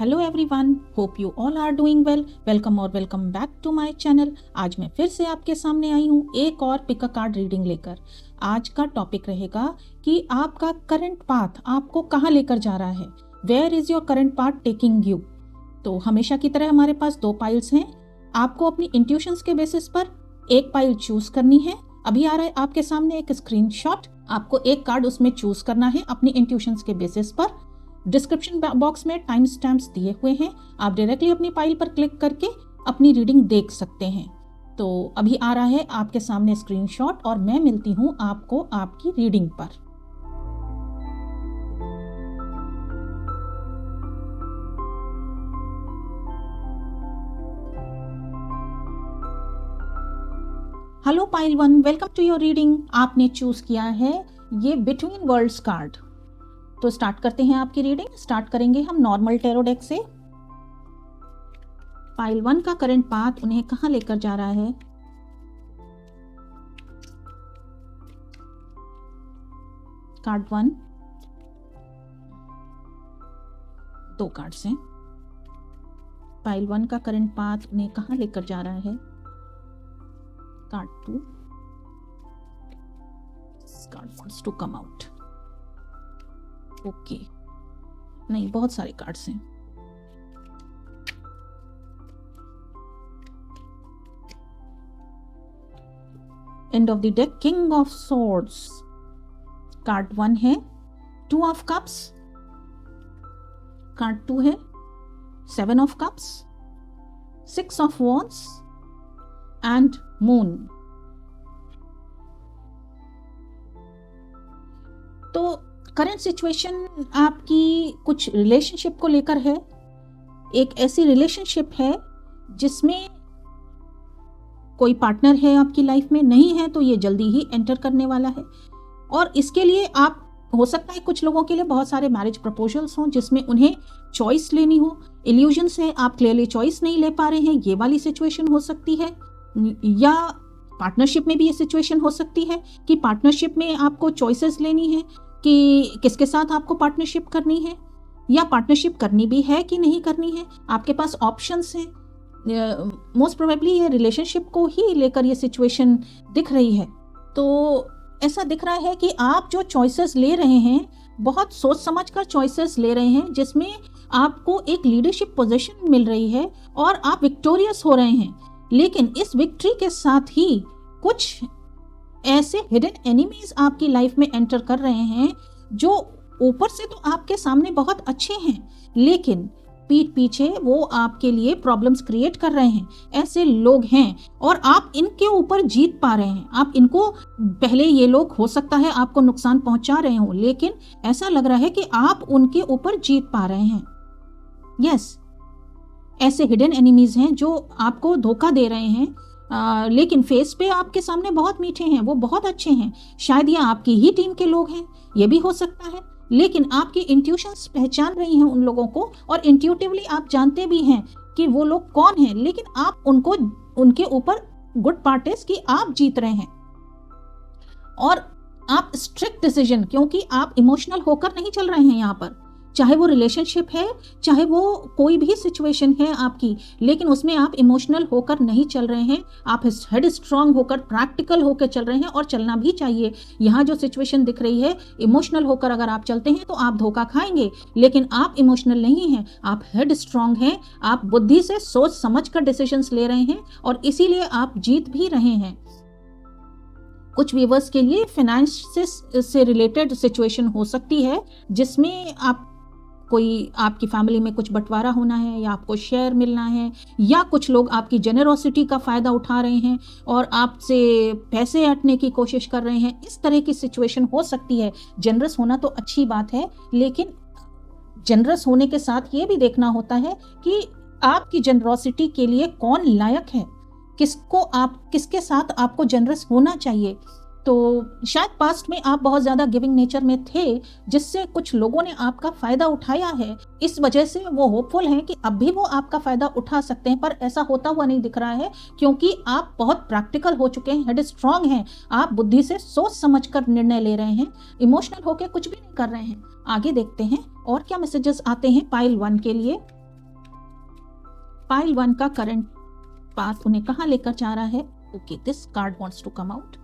Hello everyone, hope you all are doing well. Welcome back to my channel. आज मैं फिर से आपके सामने आई हूँ एक और पिक अ कार्ड रीडिंग लेकर। आज का टॉपिक रहेगा कि आपका करंट पाथ आपको कहाँ लेकर जा रहा है। Where is your current path taking you. तो हमेशा की तरह हमारे पास दो पाइल्स हैं। आपको अपनी इंट्यूशंस के बेसिस पर एक पाइल चूज करनी है। अभी आ रहा है आपके सामने एक स्क्रीनशॉट। आपको एक कार्ड उसमें चूज करना है अपनी इंट्यूशंस के बेसिस पर। डिस्क्रिप्शन बॉक्स में टाइम स्टैम्प्स दिए हुए हैं, आप डायरेक्टली अपनी फाइल पर क्लिक करके अपनी रीडिंग देख सकते हैं। तो अभी आ रहा है आपके सामने स्क्रीनशॉट और मैं मिलती हूँ आपको आपकी रीडिंग पर। Hello pile one, welcome to your reading. आपने चूज किया है ये बिटवीन वर्ल्ड्स कार्ड। तो स्टार्ट करते हैं आपकी रीडिंग। स्टार्ट करेंगे हम नॉर्मल टैरो डेक से। पाइल वन का करंट पाथ उन्हें कहां लेकर जा रहा है। कार्ड वन, दो कार्ड्स हैं। पाइल वन का करंट पाथ उन्हें कहां लेकर जा रहा है। Card two, card wants to come out. Okay, नहीं, बहुत सारे कार्ड्स हैं। End of the deck, king of swords. Card one है two of cups. Card two है seven of cups, six of wands and moon. तो current situation आपकी कुछ relationship को लेकर है। एक ऐसी रिलेशनशिप है जिसमें कोई पार्टनर है आपकी लाइफ में, नहीं है तो ये जल्दी ही एंटर करने वाला है। और इसके लिए आप, हो सकता है कुछ लोगों के लिए बहुत सारे मैरिज प्रपोजल्स हों जिसमें उन्हें चॉइस लेनी हो। इल्यूजन्स है, आप क्लियरली चॉइस नहीं ले पा रहे हैं, ये वाली सिचुएशन हो सकती है। या पार्टनरशिप में भी ये सिचुएशन हो सकती है कि पार्टनरशिप में आपको चॉइसेस लेनी है कि किसके साथ आपको पार्टनरशिप करनी है, या पार्टनरशिप करनी भी है कि नहीं करनी है। आपके पास ऑप्शंस हैं। मोस्ट प्रोबेबली ये रिलेशनशिप को ही लेकर ये सिचुएशन दिख रही है। तो ऐसा दिख रहा है कि आप जो चॉइसेस ले रहे हैं, बहुत सोच समझ कर चॉइसेस ले रहे हैं जिसमें आपको एक लीडरशिप पोजीशन मिल रही है और आप विक्टोरियस हो रहे हैं। लेकिन इस विक्ट्री के साथ ही कुछ ऐसे हिडन एनिमीज आपकी लाइफ में एंटर कर रहे हैं जो ऊपर से तो आपके सामने बहुत अच्छे हैं, लेकिन पीठ पीछे वो आपके लिए प्रॉब्लम्स क्रिएट कर रहे हैं। ऐसे लोग हैं और आप इनके ऊपर जीत पा रहे हैं। आप इनको, पहले ये लोग हो सकता है आपको नुकसान पहुंचा रहे हो, लेकिन ऐसा लग रहा है कि आप उनके ऊपर जीत पा रहे हैं। यस, ऐसे हिडन एनिमीज हैं जो आपको धोखा दे रहे हैं, लेकिन फेस पे आपके सामने बहुत मीठे हैं, वो बहुत अच्छे हैं। शायद ये आपकी ही टीम के लोग हैं, ये भी हो सकता है। लेकिन आपकी इंट्यूशंस पहचान रही हैं उन लोगों को, और इंट्यूटिवली आप जानते भी हैं कि वो लोग कौन हैं, लेकिन आप उनको, उनके ऊपर गुड पार्ट इज कि आप जीत रहे हैं। और आप स्ट्रिक्ट डिसीजन, क्योंकि आप इमोशनल होकर नहीं चल रहे हैं यहाँ पर, चाहे वो रिलेशनशिप है, चाहे वो कोई भी सिचुएशन है आपकी, लेकिन उसमें आप इमोशनल होकर नहीं चल रहे हैं। आप हेड स्ट्रांग होकर, प्रैक्टिकल होकर चल रहे हैं, और चलना भी चाहिए। यहाँ जो सिचुएशन दिख रही है, इमोशनल होकर अगर आप चलते हैं तो आप धोखा खाएंगे, लेकिन आप इमोशनल नहीं हैं, आप हेड स्ट्रांग हैं। आप बुद्धि से सोच समझ कर डिसीजंस ले रहे हैं और इसीलिए आप जीत भी रहे हैं। कुछ व्यूअर्स के लिए फाइनेंस से रिलेटेड सिचुएशन हो सकती है जिसमें आप, कोई आपकी फैमिली में कुछ बंटवारा होना है, या आपको शेयर मिलना है, या कुछ लोग आपकी जेनरोसिटी का फ़ायदा उठा रहे हैं और आपसे पैसे हटने की कोशिश कर रहे हैं। इस तरह की सिचुएशन हो सकती है। जनरस होना तो अच्छी बात है, लेकिन जनरस होने के साथ ये भी देखना होता है कि आपकी जनरोसिटी के लिए कौन लायक है, किसके साथ आपको जनरस होना चाहिए। तो शायद पास्ट में आप बहुत ज़्यादा गिविंग नेचर में थे, जिससे कुछ लोगों ने आपका फ़ायदा उठाया है। इस वजह से वो होपफुल हैं कि अब भी वो आपका फ़ायदा उठा सकते हैं, पर ऐसा होता हुआ नहीं दिख रहा है, क्योंकि आप बहुत प्रैक्टिकल हो चुके हैं, हेड स्ट्रांग हैं। आप बुद्धि से सोच समझ कर निर्णय ले रहे हैं, इमोशनल होकर कुछ भी नहीं कर रहे हैं। आगे देखते हैं और क्या मैसेजेस आते हैं पाइल वन के लिए। पाइल 1 का करंट पाथ उन्हें कहाँ लेकर जा रहा है? Okay, this card wants to come out.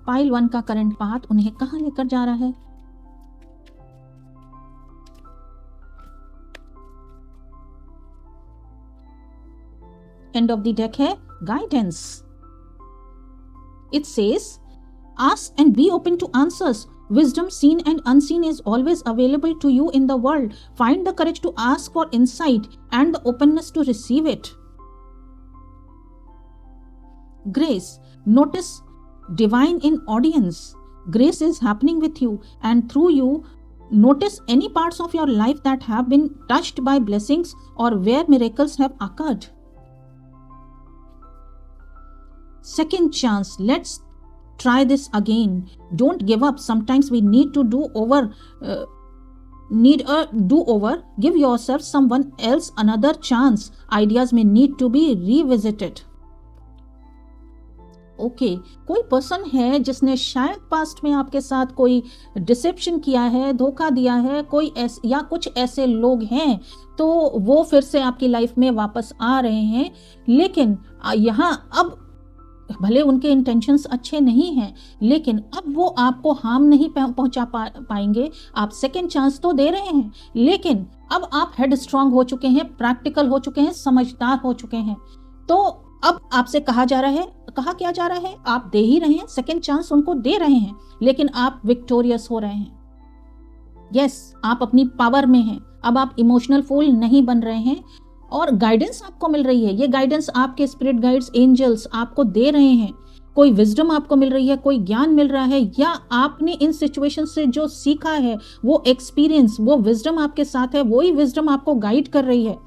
Pile 1 का करंट पाथ उन्हें कहाँ लेकर जा रहा है? एंड ऑफ द डेक है guidance. It says ask and be open to answers. Wisdom seen and unseen is always available to you in the world. Find the courage to ask for insight and the openness to receive it. Grace. Notice divine in audience. Grace is happening with you, and through you, notice any parts of your life that have been touched by blessings or where miracles have occurred. Second chance. Let's try this again. Don't give up. Sometimes we need to do over. Give yourself someone else another chance. Ideas may need to be revisited. Okay, कोई person है जिसने शायद past में आपके साथ कोई dissipation किया है, धोखा दिया है, कोई या कुछ ऐसे लोग हैं, तो वो फिर से आपकी लाइफ में वापस आ रहे हैं। लेकिन यहाँ अब भले उनके इंटेंशंस अच्छे नहीं हैं, लेकिन अब वो आपको हार्म नहीं पहुंचा पाएंगे। आप सेकेंड चांस तो दे रहे हैं, लेकिन अब आप हेड स्ट्रांग हो चुके हैं, प्रैक्टिकल हो चुके हैं, समझदार हो चुके हैं। तो अब आपसे कहा क्या जा रहा है? आप दे ही रहे हैं, सेकेंड चांस उनको दे रहे हैं, लेकिन आप विक्टोरियस हो रहे हैं। यस, आप अपनी पावर में हैं। अब आप इमोशनल फूल नहीं बन रहे हैं और गाइडेंस आपको मिल रही है। ये गाइडेंस आपके स्पिरिट गाइड्स, एंजल्स आपको दे रहे हैं। कोई विजडम आपको मिल रही है, कोई ज्ञान मिल रहा है, या आपने इन सिचुएशन से जो सीखा है, वो एक्सपीरियंस, वो विजडम आपके साथ है, वही विजडम आपको गाइड कर रही है।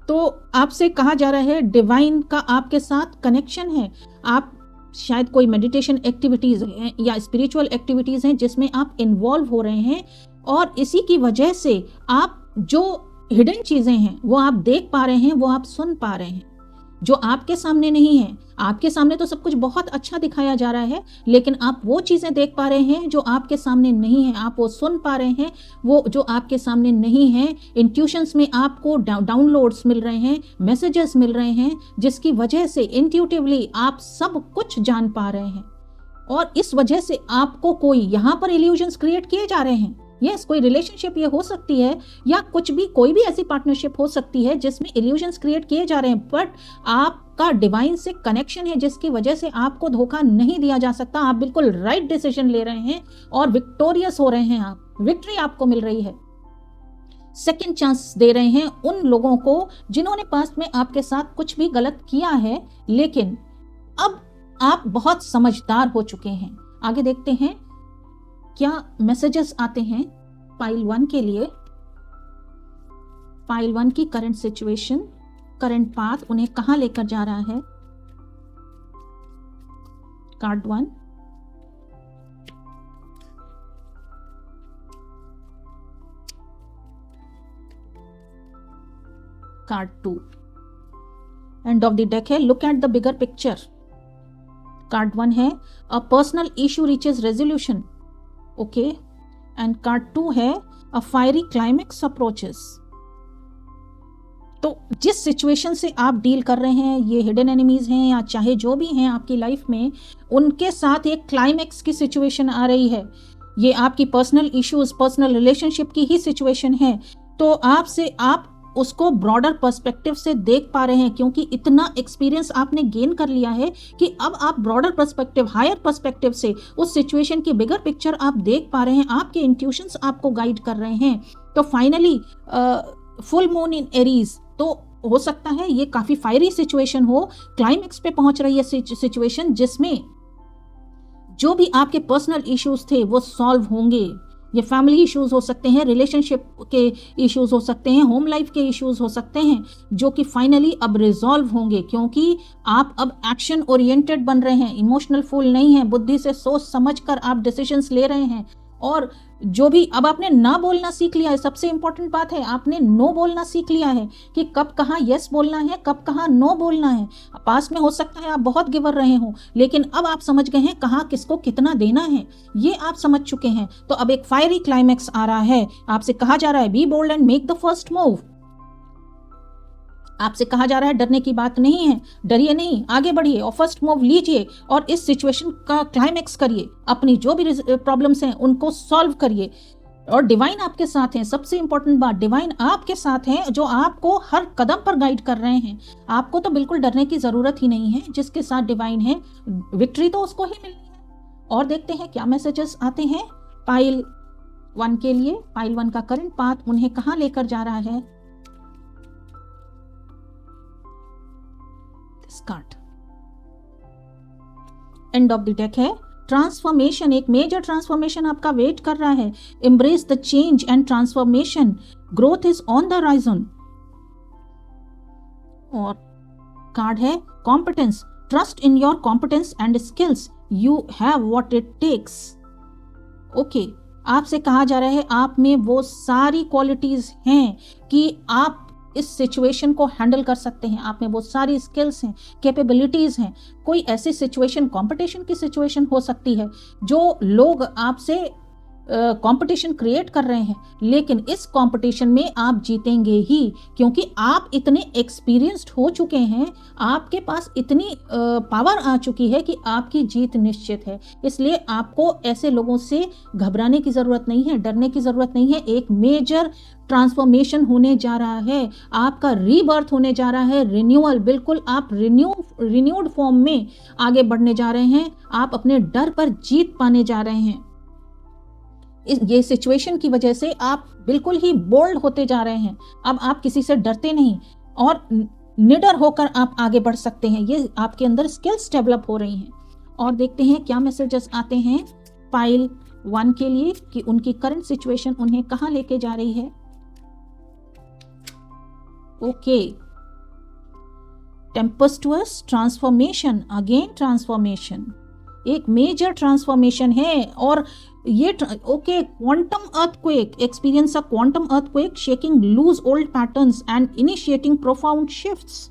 तो आपसे कहा जा रहा है डिवाइन का आपके साथ कनेक्शन है। आप शायद कोई मेडिटेशन एक्टिविटीज हैं या स्पिरिचुअल एक्टिविटीज हैं जिसमें आप इन्वॉल्व हो रहे हैं, और इसी की वजह से आप जो हिडन चीजें हैं वो आप देख पा रहे हैं, वो आप सुन पा रहे हैं, जो आपके सामने नहीं है। आपके सामने तो सब कुछ बहुत अच्छा दिखाया जा रहा है, लेकिन आप वो चीजें देख पा रहे हैं जो आपके सामने नहीं है। आप वो सुन पा रहे हैं वो जो आपके सामने नहीं है। इंट्यूशंस में आपको डाउनलोड्स मिल रहे हैं, मैसेजेस मिल रहे हैं, जिसकी वजह से इंट्यूटिवली आप सब कुछ जान पा रहे हैं। और इस वजह से आपको कोई यहाँ पर इल्यूजन्स क्रिएट किए जा रहे हैं। यस, कोई रिलेशनशिप ये हो सकती है, या कुछ भी, कोई भी ऐसी पार्टनरशिप हो सकती है जिसमें इल्यूजन्स क्रिएट किए जा रहे हैं, बट आपका डिवाइन से कनेक्शन है जिसकी वजह से आपको धोखा नहीं दिया जा सकता। आप बिल्कुल राइट डिसीजन ले रहे हैं और विक्टोरियस हो रहे हैं। आप विक्ट्री आपको मिल रही है। सेकेंड चांस दे रहे हैं उन लोगों को जिन्होंने पास्ट में आपके साथ कुछ भी गलत किया है, लेकिन अब आप बहुत समझदार हो चुके हैं। आगे देखते हैं क्या मैसेजेस आते हैं पाइल 1 के लिए। पाइल 1 की करंट सिचुएशन, करंट पाथ उन्हें कहां लेकर जा रहा है? Card 1, card 2, end of the deck है look at the bigger picture. Card 1 है a personal issue reaches resolution. Okay, and card 2 है अ फायरी क्लाइमेक्स अप्रोचेस। तो जिस सिचुएशन से आप डील कर रहे हैं, ये हिडन एनिमीज हैं या चाहे जो भी हैं आपकी लाइफ में, उनके साथ एक क्लाइमेक्स की सिचुएशन आ रही है। ये आपकी पर्सनल इश्यूज, पर्सनल रिलेशनशिप की ही सिचुएशन है। तो आप उसको ब्रॉडर पर्सपेक्टिव से देख पा रहे हैं, क्योंकि इतना एक्सपीरियंस आपने गेन कर लिया है कि अब आप ब्रॉडर पर्सपेक्टिव, हायर पर्सपेक्टिव से उस सिचुएशन की बिगर पिक्चर आप देख पा रहे हैं। आपके इंट्यूशंस आपको गाइड कर रहे हैं। तो finally full moon in Aries, तो हो सकता है ये काफी फायरी सिचुएशन हो, क्लाइमेक्स पे पहुंच रही है सिचुएशन, जिसमें जो भी आपके पर्सनल इश्यूज थे वो सॉल्व होंगे। ये फैमिली इश्यूज हो सकते हैं, रिलेशनशिप के इश्यूज हो सकते हैं, होम लाइफ के इश्यूज हो सकते हैं, जो कि फाइनली अब रिजॉल्व होंगे, क्योंकि आप अब एक्शन ओरिएंटेड बन रहे हैं, इमोशनल फूल नहीं है। बुद्धि से सोच समझ कर आप डिसीजंस ले रहे हैं। और जो भी अब आपने ना बोलना सीख लिया है, सबसे इंपॉर्टेंट बात है, आपने नो बोलना सीख लिया है कि कब कहाँ यस बोलना है, कब कहाँ नो बोलना है। पास में हो सकता है आप बहुत गिवर रहे हो, लेकिन अब आप समझ गए हैं कहाँ किसको कितना देना है, ये आप समझ चुके हैं। तो अब एक फायरी क्लाइमेक्स आ रहा है। आपसे कहा जा रहा है be bold and make the first move. आपसे कहा जा रहा है डरने की बात नहीं है, डरिए नहीं, आगे बढ़िए और फर्स्ट मूव लीजिए और इस सिचुएशन का क्लाइमेक्स करिए, अपनी जो भी प्रॉब्लम्स हैं उनको सॉल्व करिए। और डिवाइन आपके साथ हैं, सबसे इंपॉर्टेंट बात, डिवाइन आपके साथ हैं जो आपको हर कदम पर गाइड कर रहे हैं। आपको तो बिल्कुल डरने की जरूरत ही नहीं है, जिसके साथ डिवाइन है विक्ट्री तो उसको ही मिलनी है। और देखते हैं क्या मैसेजेस आते हैं पाइल 1 के लिए। पाइल 1 का करंट पाथ उन्हें कहां लेकर जा रहा है। Card end of the deck है ट्रांसफॉर्मेशन, एक मेजर ट्रांसफॉर्मेशन आपका वेट कर रहा है। Embrace the change and transformation, growth is on the horizon. और कार्ड है competence, trust in your competence and skills, you have what it takes. Okay, आपसे कहा जा रहा है आप में वो सारी क्वालिटीज हैं कि आप इस सिचुएशन को हैंडल कर सकते हैं, आप में वो सारी स्किल्स हैं, कैपेबिलिटीज हैं। कोई ऐसी सिचुएशन कंपटीशन की सिचुएशन हो सकती है जो लोग आपसे कंपटीशन क्रिएट कर रहे हैं, लेकिन इस कंपटीशन में आप जीतेंगे ही, क्योंकि आप इतने एक्सपीरियंस्ड हो चुके हैं, आपके पास इतनी पावर आ चुकी है कि आपकी जीत निश्चित है। इसलिए आपको ऐसे लोगों से घबराने की जरूरत नहीं है, डरने की जरूरत नहीं है। एक मेजर ट्रांसफॉर्मेशन होने जा रहा है, आपका रीबर्थ होने जा रहा है, रिन्यूअल, बिल्कुल आप रिन्यूड फॉर्म में आगे बढ़ने जा रहे हैं। आप अपने डर पर जीत पाने जा रहे हैं। ये सिचुएशन की वजह से आप बिल्कुल ही बोल्ड होते जा रहे हैं। अब आप किसी से डरते नहीं और निडर होकर आप आगे बढ़ सकते हैं। ये आपके अंदर स्किल्स डेवलप हो रही हैं। और देखते हैं क्या मैसेजेस आते हैं पाइल 1 के लिए कि उनकी करंट सिचुएशन उन्हें कहां लेके जा रही है। Okay, tempestuous transformation, again transformation, एक मेजर ट्रांसफॉर्मेशन है। और ये okay, quantum earthquake, experience a quantum earthquake shaking loose old patterns and initiating profound shifts.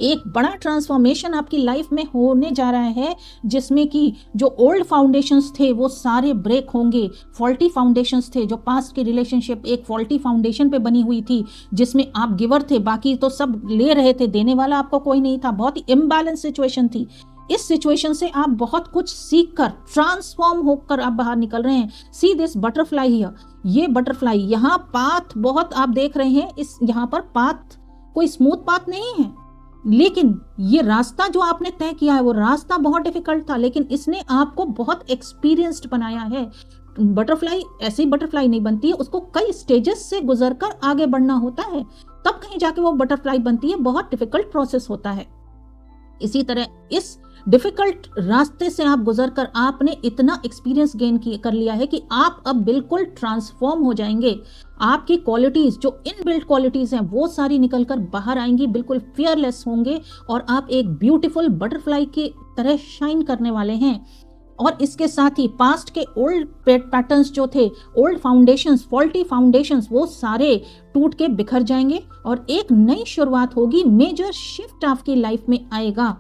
एक बड़ा ट्रांसफॉर्मेशन आपकी लाइफ में होने जा रहा है, जिसमें कि जो ओल्ड फाउंडेशंस थे वो सारे ब्रेक होंगे। फॉल्टी फाउंडेशंस थे, जो पास्ट की रिलेशनशिप एक फॉल्टी फाउंडेशन पे बनी हुई थी, जिसमें आप गिवर थे, बाकी तो सब ले रहे थे, देने वाला आपको कोई नहीं था। बहुत ही इम्बैलेंस सिचुएशन थी। इस सिचुएशन से आप बहुत कुछ सीखकर ट्रांसफॉर्म होकर आप बाहर निकल रहे हैं। सी दिस बटरफ्लाई हियर, ये बटरफ्लाई, यहाँ पाथ बहुत आप देख रहे हैं, इस यहाँ पर पाथ कोई स्मूथ पाथ नहीं है, लेकिन ये रास्ता जो आपने तय किया है वो रास्ता बहुत डिफिकल्ट था, लेकिन इसने आपको बहुत एक्सपीरियंस्ड बनाया है। बटरफ्लाई ऐसी बटरफ्लाई नहीं बनती है, उसको कई स्टेजेस से गुजरकर आगे बढ़ना होता है, तब कहीं जाके वो बटरफ्लाई बनती है। बहुत डिफिकल्ट प्रोसेस होता है। इसी तरह इस डिफिकल्ट रास्ते से आप गुजरकर आपने इतना एक्सपीरियंस गेन कर लिया है कि आप अब बिल्कुल ट्रांसफॉर्म हो जाएंगे। आपकी क्वालिटीज जो इनबिल्ट क्वालिटीज हैं वो सारी निकलकर बाहर आएंगी, बिल्कुल फियरलेस होंगे और आप एक ब्यूटीफुल बटरफ्लाई की तरह शाइन करने वाले हैं। और इसके साथ ही पास्ट के ओल्ड पैटर्न्स जो थे, ओल्ड फाउंडेशंस, फॉल्टी फाउंडेशंस, वो सारे टूट के बिखर जाएंगे और एक नई शुरुआत होगी। मेजर शिफ्ट आपकी लाइफ में आएगा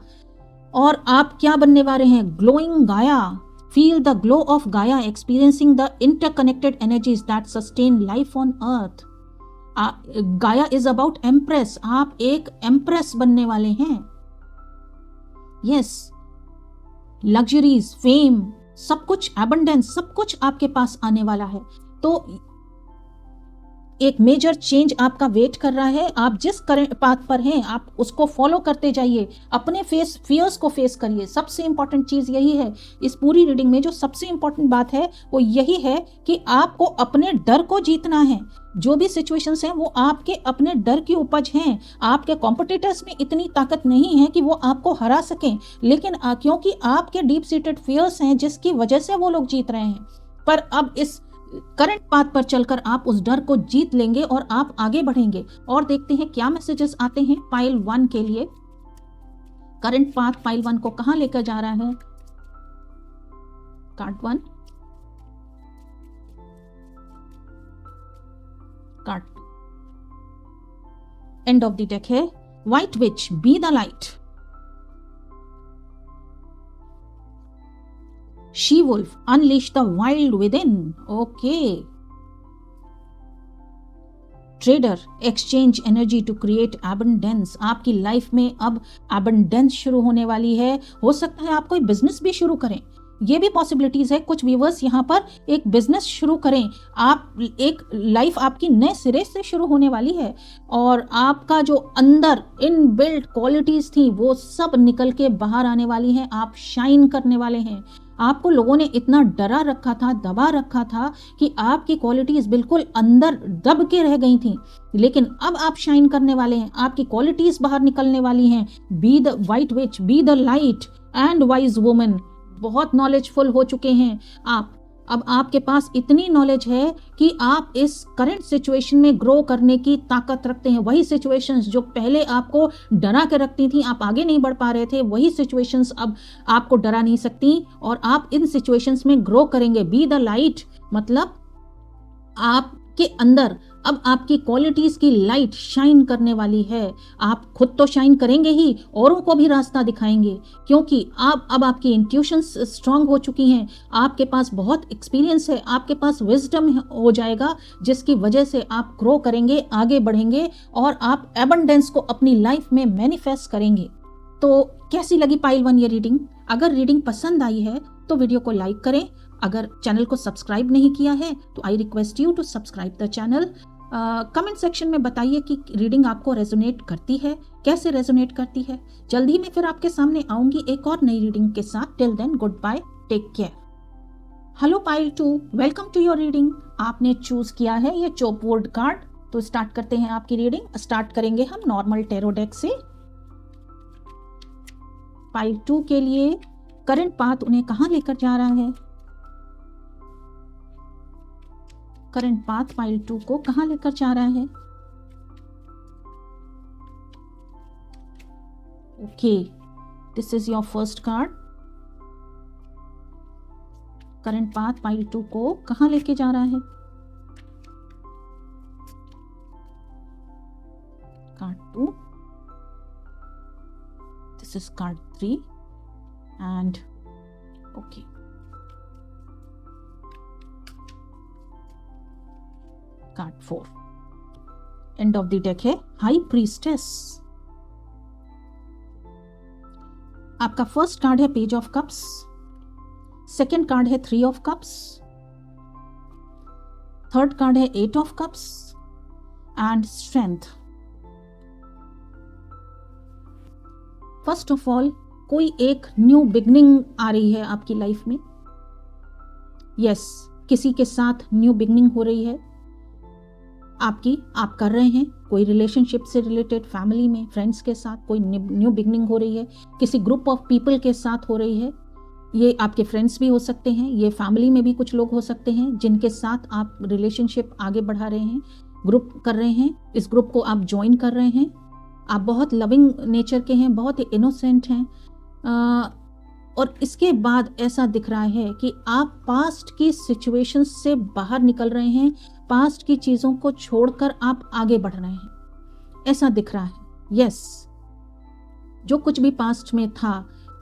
और आप क्या बनने वाले हैं? ग्लोइंग गाया। फील द ग्लो ऑफ गाया, experiencing the interconnected energies that sustain life on earth. गाया इज अबाउट एम्प्रेस, आप एक एम्प्रेस बनने वाले हैं। यस, लग्जरीज, फेम, सब कुछ, एबंडेंस, सब कुछ आपके पास आने वाला है। तो एक मेजर चेंज आपका वेट कर रहा है। आप जिस करंट पाथ पर हैं आप उसको फॉलो करते जाइए, अपने फियर्स को फेस करिए। सबसे इंपॉर्टेंट चीज यही है इस पूरी रीडिंग में, जो सबसे इंपॉर्टेंट बात है वो यही है कि आपको अपने डर को जीतना है। जो भी सिचुएशंस हैं वो आपके अपने डर की उपज हैं। आपके कॉम्पिटिटर्स में इतनी ताकत नहीं है कि वो आपको हरा सकें, लेकिन क्योंकि आपके डीप सीटेड फियर्स हैं जिसकी वजह से वो लोग जीत रहे हैं। पर अब इस करंट पाथ पर चलकर आप उस डर को जीत लेंगे और आप आगे बढ़ेंगे। और देखते हैं क्या मैसेजेस आते हैं पाइल 1 के लिए। करंट पाथ पाइल 1 को कहां लेकर जा रहा है? Card 1, card end of the deck है white witch, be the light. She wolf, unleash the wild within. Okay. Trader exchange energy to create abundance. आपकी लाइफ में अब एबंडेंस शुरू होने वाली है। हो सकता है आप कोई बिजनेस भी शुरू करें, ये भी पॉसिबिलिटीज है। कुछ व्यूवर्स यहाँ पर एक बिजनेस शुरू करें, आप एक लाइफ आपकी नए सिरे से शुरू होने वाली है और आपका जो अंदर इनबिल्ट क्वालिटीज थी वो सब निकल के बाहर आने वाली हैं। आप शाइन करने वाले हैं। आपको लोगों ने इतना डरा रखा था, दबा रखा था कि आपकी क्वालिटीज बिल्कुल अंदर दब के रह गई थी, लेकिन अब आप शाइन करने वाले हैं। आपकी क्वालिटीज बाहर निकलने वाली हैं। Be the white which, be the light and wise woman. बहुत नॉलेजफुल हो चुके हैं आप। अब आपके पास इतनी नॉलेज है कि आप इस करंट सिचुएशन में ग्रो करने की ताकत रखते हैं। वही सिचुएशंस जो पहले आपको डरा के रखती थी, आप आगे नहीं बढ़ पा रहे थे, वही सिचुएशंस अब आपको डरा नहीं सकती और आप इन सिचुएशंस में ग्रो करेंगे। बी द लाइट मतलब आपके अंदर अब आपकी क्वालिटीज की लाइट शाइन करने वाली है। आप खुद तो शाइन करेंगे ही, औरों को भी रास्ता दिखाएंगे, क्योंकि अब आपकी इंट्यूशंस स्ट्रांग हो चुकी हैं। आपके पास बहुत एक्सपीरियंस है, आपके पास विजडम हो जाएगा, जिसकी वजह से आप ग्रो करेंगे, आगे बढ़ेंगे और आप एबंडेंस को अपनी लाइफ में मैनिफेस्ट करेंगे। तो कैसी लगी पाइल 1 ये रीडिंग? अगर रीडिंग पसंद आई है तो वीडियो को लाइक करें। अगर चैनल को सब्सक्राइब नहीं किया है तो I request you to subscribe the channel. Comment section में बताइए कि रीडिंग आपको रेजोनेट करती है, कैसे रेजोनेट करती है। जल्दी मैं फिर आपके सामने आऊंगी एक और नई रीडिंग के साथ। Till then good bye, take care. Hello pile 2, welcome to your reading. आपने चूज किया है ये चॉपवुड कार्ड, तो स्टार्ट करते हैं आपकी रीडिंग। स्टार्ट करेंगे हम नॉर्मल टैरो डेक से। पाइल 2 के लिए करंट पाथ उन्हें कहां लेकर जा रहा है? करंट पाथ पाइल 2 को कहां लेकर जा रहा है? Okay, this is your first card. Current path pile 2 को कहां लेके जा रहा है? Card 2, this is card 3 and okay, card 4। And of the deck है हाई प्रीस्टेस। आपका फर्स्ट कार्ड है page of cups, second card है 3 ऑफ कप्स, थर्ड कार्ड है 8 of cups and strength. First of all कोई एक new beginning आ रही है आपकी लाइफ में। यस, किसी के साथ न्यू बिगनिंग हो रही है आप कर रहे हैं। कोई रिलेशनशिप से रिलेटेड, फैमिली में, फ्रेंड्स के साथ कोई न्यू बिगनिंग हो रही है। किसी ग्रुप ऑफ पीपल के साथ हो रही है। ये आपके फ्रेंड्स भी हो सकते हैं, ये फैमिली में भी कुछ लोग हो सकते हैं जिनके साथ आप रिलेशनशिप आगे बढ़ा रहे हैं, ग्रुप कर रहे हैं। इस ग्रुप को आप ज्वाइन कर रहे हैं। आप बहुत लविंग नेचर के हैं, बहुत ही इनोसेंट हैं और इसके बाद ऐसा दिख रहा है कि आप पास्ट की सिचुएशन से बाहर निकल रहे हैं। पास्ट की चीजों को छोड़कर आप आगे बढ़ रहे हैं, ऐसा दिख रहा है। यस, जो कुछ भी पास्ट में था,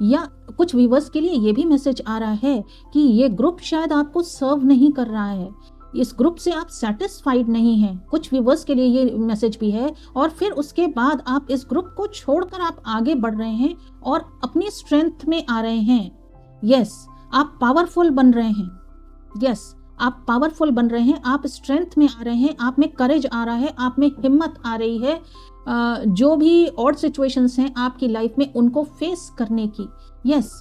या कुछ व्यूवर्स के लिए ये भी मैसेज आ रहा है कि ये ग्रुप शायद आपको सर्व नहीं कर रहा है, इस ग्रुप से आप सेटिस्फाइड नहीं हैं। कुछ व्यूवर्स के लिए ये मैसेज भी है और फिर उसके बाद आप इस ग्रुप को छोड़कर आप आगे बढ़ रहे हैं और अपनी स्ट्रेंथ में आ रहे हैं। यस, आप पावरफुल बन रहे हैं। यस, आप पावरफुल बन रहे हैं, आप स्ट्रेंथ में आ रहे हैं, आप में करेज आ रहा है, आप में हिम्मत आ रही है जो भी ऑड सिचुएशंस हैं आपकी लाइफ में उनको फेस करने की। यस,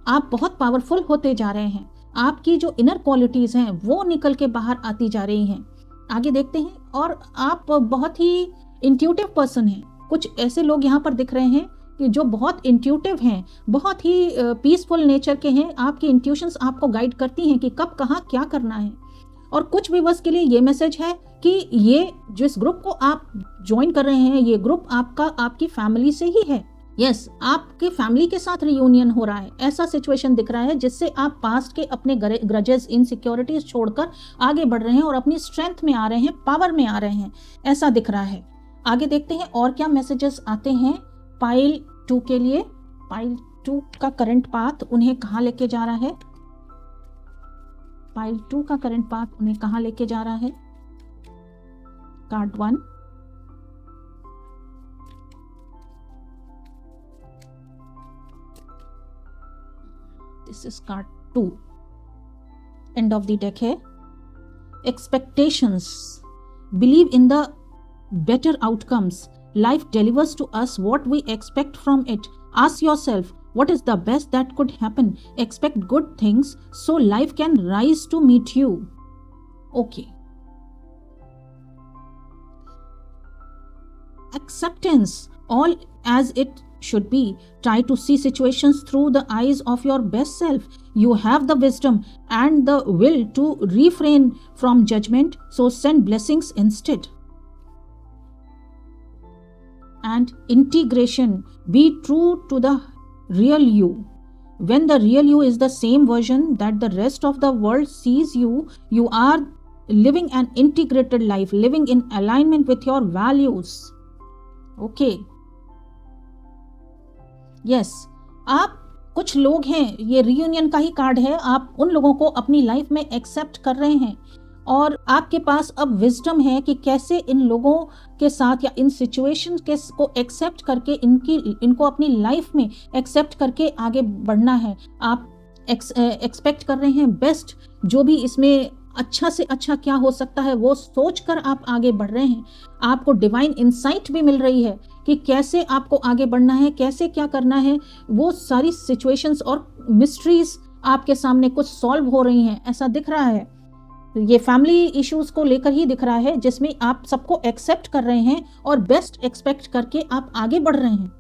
आप बहुत पावरफुल होते जा रहे हैं। आपकी जो इनर क्वालिटीज हैं वो निकल के बाहर आती जा रही हैं। आगे देखते हैं। और आप बहुत ही इंट्यूटिव पर्सन हैं। कुछ ऐसे लोग यहाँ पर दिख रहे हैं कि जो बहुत इंट्यूटिव हैं, बहुत ही पीसफुल नेचर के हैं। आपकी इंट्यूशंस आपको गाइड करती हैं कि कब कहाँ क्या करना है। और कुछ व्यूअर्स के लिए ये मैसेज है कि ये जिस ग्रुप को आप ज्वाइन कर रहे हैं, ये ग्रुप आपकी फैमिली से ही है। यस, आपके फैमिली के साथ रियूनियन हो रहा है, ऐसा सिचुएशन दिख रहा है जिससे आप पास्ट के अपने ग्रजेस, इनसिक्योरिटीज छोड़कर आगे बढ़ रहे हैं और अपनी स्ट्रेंथ में आ रहे हैं, पावर में आ रहे हैं, ऐसा दिख रहा है। आगे देखते हैं और क्या मैसेजेस आते हैं पाइल 2 के लिए। पाइल 2 का करंट पाथ उन्हें कहाँ लेके जा रहा है? पाइल 2 का करंट पाथ उन्हें कहाँ लेके जा रहा है? Card 1, this is card 2, end of the deck है expectations, believe in the better outcomes. Life delivers to us what we expect from it. Ask yourself, what is the best that could happen? Expect good things so life can rise to meet you. Okay. Acceptance, all as it should be. Try to see situations through the eyes of your best self. You have the wisdom and the will to refrain from judgment, so send blessings instead. And integration, be true to the real you. When the real you is the same version that the rest of the world sees you, you are living an integrated life, living in alignment with your values. Okay. Yes, आप कुछ लोग हैं, ये reunion का ही card है, आप उन लोगों को अपनी लाइफ में एक्सेप्ट कर रहे हैं और आपके पास अब विजडम है कि कैसे इन लोगों के साथ या इन सिचुएशन के को एक्सेप्ट करके इनको अपनी लाइफ में एक्सेप्ट करके आगे बढ़ना है। आप एक्सपेक्ट कर रहे हैं बेस्ट, जो भी इसमें अच्छा से अच्छा क्या हो सकता है वो सोचकर आप आगे बढ़ रहे हैं। आपको डिवाइन इंसाइट भी मिल रही है कि कैसे आपको आगे बढ़ना है, कैसे क्या करना है। वो सारी सिचुएशंस और मिस्ट्रीज आपके सामने कुछ सॉल्व हो रही हैं, ऐसा दिख रहा है। ये फैमिली इश्यूज को लेकर ही दिख रहा है, जिसमें आप सबको एक्सेप्ट कर रहे हैं और बेस्ट एक्सपेक्ट करके आप आगे बढ़ रहे हैं।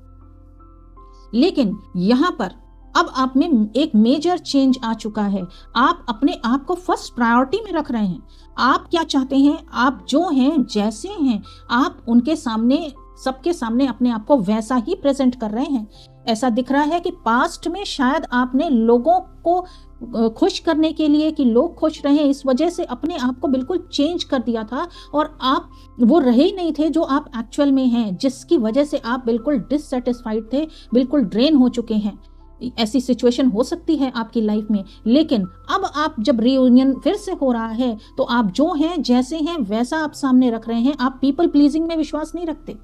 लेकिन यहां पर अब आप में एक मेजर चेंज आ चुका है। आप अपने आप को फर्स्ट प्रायोरिटी में रख रहे हैं। आप क्या चाहते हैं, आप जो हैं जैसे हैं आप उनके सामने, सबके सामने अपने आप को वैसा ही प्रेजेंट कर रहे हैं। ऐसा दिख रहा है कि पास्ट में शायद आपने लोगों को खुश करने के लिए कि लोग खुश रहें, इस वजह से अपने आप को बिल्कुल चेंज कर दिया था और आप वो रहे ही नहीं थे जो आप एक्चुअल में हैं, जिसकी वजह से आप बिल्कुल डिससेटिस्फाइड थे, बिल्कुल ड्रेन हो चुके हैं। ऐसी सिचुएशन हो सकती है आपकी लाइफ में। लेकिन अब आप जब रियूनियन फिर से हो रहा है तो आप जो हैं जैसे हैं वैसा आप सामने रख रहे हैं। आप पीपल प्लीजिंग में विश्वास नहीं रखते।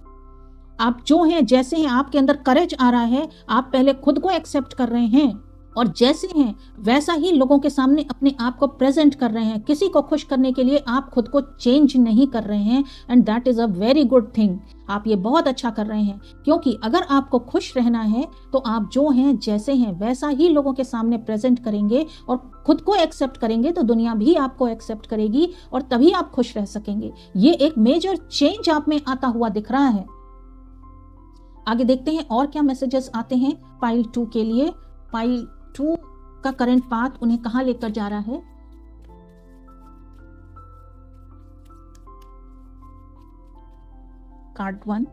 आप जो हैं जैसे हैं, आपके अंदर करेज आ रहा है। आप पहले खुद को एक्सेप्ट कर रहे हैं और जैसे हैं वैसा ही लोगों के सामने अपने आप को प्रेजेंट कर रहे हैं। किसी को खुश करने के लिए आप खुद को चेंज नहीं कर रहे हैं, and that is a very good thing. आप ये बहुत अच्छा कर रहे हैं, क्योंकि अगर आपको खुश रहना है तो आप जो हैं जैसे हैं वैसा ही लोगों के सामने प्रेजेंट करेंगे और खुद को एक्सेप्ट करेंगे तो दुनिया भी आपको एक्सेप्ट करेगी और तभी आप खुश रह सकेंगे। ये एक मेजर चेंज आप में आता हुआ दिख रहा है। आगे देखते हैं और क्या मैसेजेस आते हैं पाइल 2 के लिए। पाइल 2 का करंट पाथ उन्हें कहां लेकर जा रहा है। Card 1,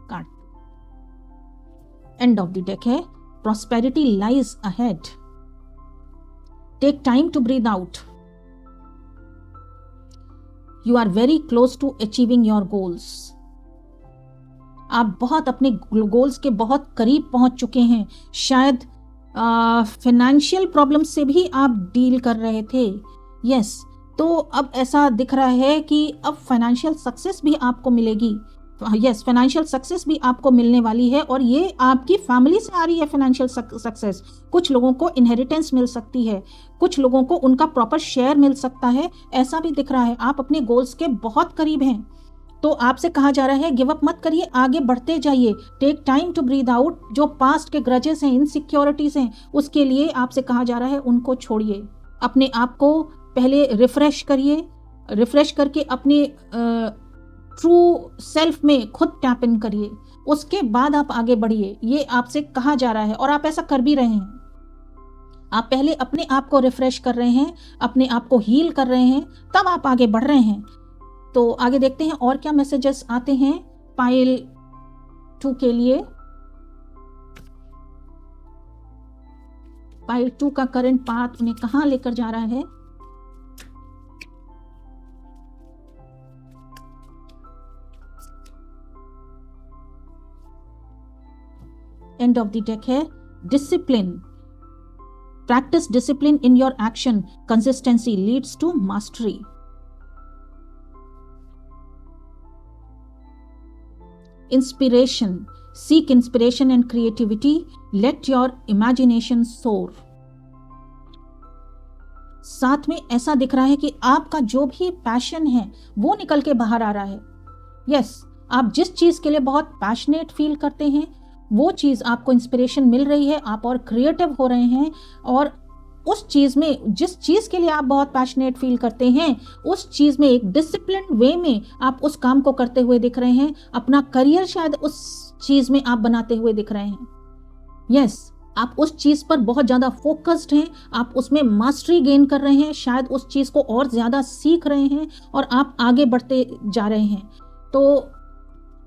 card, end of the deck है prosperity lies ahead, take time to breathe out, You are very close to achieving your goals. आप बहुत अपने गोल्स के बहुत करीब पहुंच चुके हैं। शायद फाइनेंशियल प्रॉब्लम से भी आप डील कर रहे थे। यस, तो अब ऐसा दिख रहा है कि अब फाइनेंशियल सक्सेस भी आपको मिलेगी। यस, फाइनेंशियल सक्सेस भी आपको मिलने वाली है और ये आपकी फैमिली से आ रही है। फाइनेंशियल सक्सेस कुछ लोगों को इनहेरिटेंस मिल सकती है, कुछ लोगों को उनका प्रॉपर शेयर मिल सकता है, ऐसा भी दिख रहा है। आप अपने गोल्स के बहुत करीब हैं, तो आपसे कहा जा रहा है गिव अप मत करिए, आगे बढ़ते जाइए। Take time to breathe out. जो पास्ट के ग्रजेस हैं, इनसिक्योरिटीज हैं, उसके लिए आपसे कहा जा रहा है उनको छोड़िए। अपने आप को पहले रिफ्रेश करिए, रिफ्रेश करके अपने ट्रू सेल्फ में खुद टैप इन करिए, उसके बाद आप आगे बढ़िए। ये आपसे कहा जा रहा है और आप ऐसा कर भी रहे हैं। आप पहले अपने आप को रिफ्रेश कर रहे हैं, अपने आप को हील कर रहे हैं, तब आप आगे बढ़ रहे हैं। तो आगे देखते हैं और क्या मैसेजेस आते हैं पाइल 2 के लिए। पाइल 2 का करंट पाथ उन्हें कहां लेकर जा रहा है। एंड ऑफ द डेक है discipline. Practice discipline in your action, consistency leads to mastery. Inspiration, seek inspiration and creativity, let your imagination soar. साथ में ऐसा दिख रहा है कि आपका जो भी पैशन है वो निकल के बाहर आ रहा है। यस, आप जिस चीज के लिए बहुत पैशनेट फील करते हैं वो चीज आपको इंस्पिरेशन मिल रही है, आप और क्रिएटिव हो रहे हैं, और उस चीज में, जिस चीज के लिए आप बहुत पैशनेट फील करते हैं उस चीज में एक डिसिप्लिन वे में आप उस काम को करते हुए दिख रहे हैं। अपना करियर शायद उस चीज में आप बनाते हुए दिख रहे हैं। यस, आप उस चीज पर बहुत ज्यादा फोकस्ड हैं, आप उसमें मास्टरी गेन कर रहे हैं, शायद उस चीज को और ज्यादा सीख रहे हैं और आप आगे बढ़ते जा रहे हैं। तो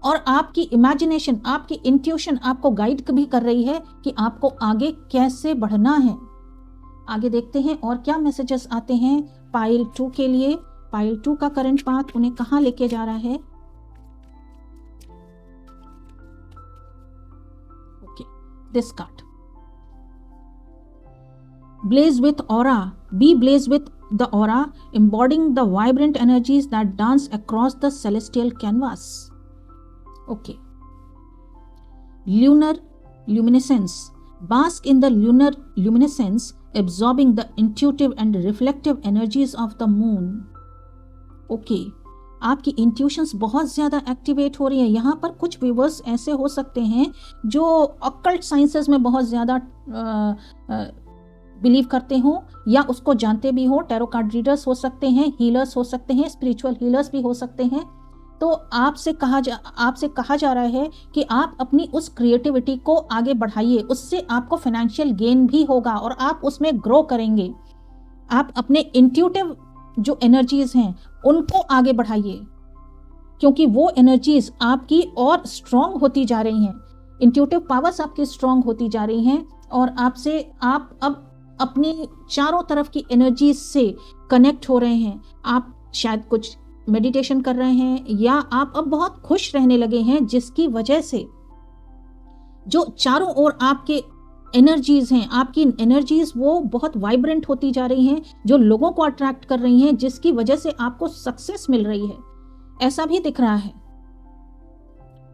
और आपकी इमेजिनेशन, आपकी इंट्यूशन आपको गाइड भी कर रही है कि आपको आगे कैसे बढ़ना है। आगे देखते हैं और क्या मैसेजेस आते हैं पाइल 2 के लिए। पाइल 2 का करंट पाथ उन्हें कहां लेके जा रहा है। Okay, this card, blaze with aura, be blaze with the aura, embodying the vibrant energies that dance across the celestial canvas. Okay, lunar luminescence, bask in the lunar luminescence, absorbing the intuitive and reflective energies of the moon. Okay, आपकी intuitions बहुत ज़्यादा activate हो रही है। यहाँ पर कुछ viewers ऐसे हो सकते हैं जो ऑकल्ट साइंसेस में बहुत ज़्यादा बिलीव करते हो या उसको जानते भी हो। टैरो कार्ड रीडर्स हो सकते हैं, हीलर्स हो सकते हैं, स्पिरिचुअल हीलर्स भी हो सकते हैं। तो आपसे कहा जा रहा है कि आप अपनी उस क्रिएटिविटी को आगे बढ़ाइए, उससे आपको फाइनेंशियल गेन भी होगा और आप उसमें ग्रो करेंगे। आप अपने इंट्यूटिव जो एनर्जीज हैं उनको आगे बढ़ाइए, क्योंकि वो एनर्जीज आपकी और स्ट्रांग होती जा रही हैं। इंट्यूटिव पावर्स आपकी स्ट्रांग होती जा रही हैं और आप अब अपनी चारों तरफ की एनर्जीज से कनेक्ट हो रहे हैं। आप शायद कुछ मेडिटेशन कर रहे हैं या आप अब बहुत खुश रहने लगे हैं, जिसकी वजह से जो चारों ओर आपके एनर्जीज हैं, आपकी एनर्जीज वो बहुत वाइब्रेंट होती जा रही हैं, जो लोगों को अट्रैक्ट कर रही हैं, जिसकी वजह से आपको सक्सेस मिल रही है, ऐसा भी दिख रहा है।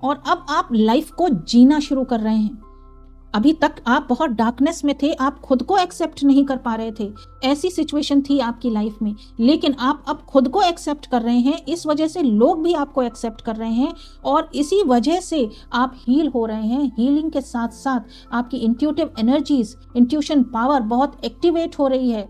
और अब आप लाइफ को जीना शुरू कर रहे हैं। अभी तक आप बहुत डार्कनेस में थे, आप खुद को एक्सेप्ट नहीं कर पा रहे थे, ऐसी सिचुएशन थी आपकी लाइफ में, लेकिन आप अब खुद को एक्सेप्ट कर रहे हैं। इस वजह से लोग भी आपको एक्सेप्ट कर रहे हैं और इसी वजह से आप हील हो रहे हैं। हीलिंग के साथ साथ आपकी इंट्यूटिव एनर्जीज, इंट्यूशन पावर बहुत एक्टिवेट हो रही है।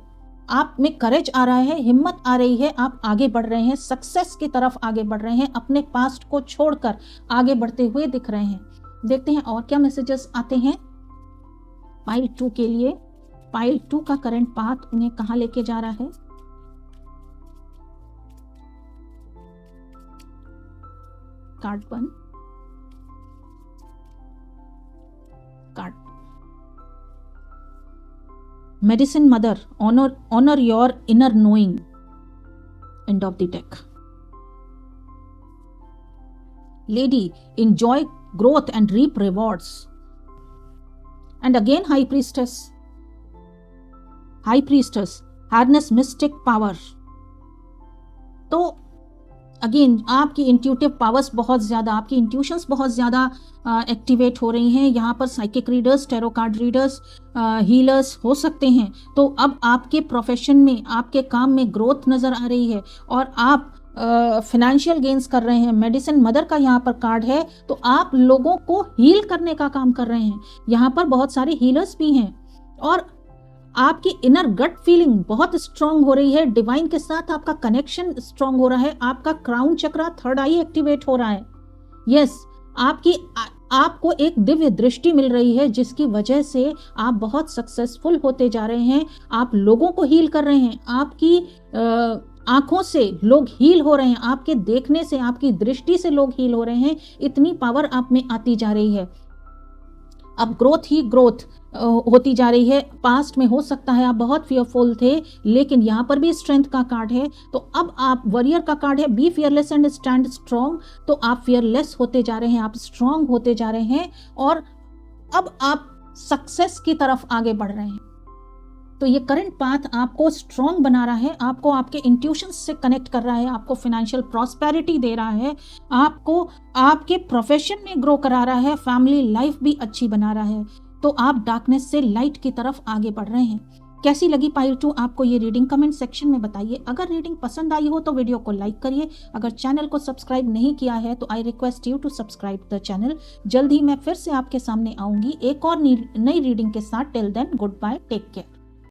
आप में करेज आ रहा है, हिम्मत आ रही है, आप आगे बढ़ रहे हैं, सक्सेस की तरफ आगे बढ़ रहे हैं, अपने पास्ट को छोड़कर आगे बढ़ते हुए दिख रहे हैं। देखते हैं और क्या मैसेजेस आते हैं पाइल 2 के लिए। पाइल 2 का करंट पाथ उन्हें कहां लेके जा रहा है। Card 1, card medicine mother, honour your inner knowing, end of the deck lady, enjoy growth and reap rewards. And again high priestess, harness mystic power. तो अगेन आपकी इंट्यूटिव पावर्स बहुत ज़्यादा, आपकी इंट्यूशंस बहुत ज़्यादा एक्टिवेट हो रही हैं। यहाँ पर psychic readers, tarot card readers, healers हो सकते हैं। तो अब आपके प्रोफेशन में, आपके काम में ग्रोथ नज़र आ रही है और आप फाइनेंशियल गेन्स कर रहे हैं। मेडिसिन मदर का यहाँ पर कार्ड है, तो आप लोगों को हील करने का काम कर रहे हैं। यहाँ पर बहुत सारे हीलर्स भी हैं और आपकी इनर गट फीलिंग बहुत स्ट्रांग हो रही है। डिवाइन के साथ आपका कनेक्शन स्ट्रांग हो रहा है। आपका क्राउन चक्रा, थर्ड आई एक्टिवेट हो रहा है। यस, आपको एक दिव्य दृष्टि मिल रही है, जिसकी वजह से आप बहुत सक्सेसफुल होते जा रहे हैं। आप लोगों को हील कर रहे हैं। आपकी आंखों से लोग हील हो रहे हैं, आपके देखने से, आपकी दृष्टि से लोग हील हो रहे हैं। इतनी पावर आप में आती जा रही है। अब ग्रोथ ही ग्रोथ होती जा रही है। पास्ट में हो सकता है आप बहुत फियरफुल थे, लेकिन यहाँ पर भी स्ट्रेंथ का कार्ड है। तो अब आप, वॉरियर का कार्ड है, be fearless and stand strong. तो आप फियरलेस होते जा रहे हैं, आप स्ट्रॉन्ग होते जा रहे हैं और अब आप सक्सेस की तरफ आगे बढ़ रहे हैं। तो ये करंट पाथ आपको स्ट्रॉन्ग बना रहा है, आपको आपके इंट्यूशन से कनेक्ट कर रहा है, आपको फाइनेंशियल प्रॉस्पेरिटी दे रहा है, आपको आपके प्रोफेशन में ग्रो करा रहा है, फैमिली लाइफ भी अच्छी बना रहा है। तो आप डार्कनेस से लाइट की तरफ आगे बढ़ रहे हैं। कैसी लगी पाइल 2 आपको ये रीडिंग? कमेंट सेक्शन में बताइए। अगर रीडिंग पसंद आई हो तो वीडियो को लाइक करिए। अगर चैनल को सब्सक्राइब नहीं किया है तो I request you to subscribe the channel. जल्द ही मैं फिर से आपके सामने आऊंगी एक और नई रीडिंग के साथ। Till then good bye, take care.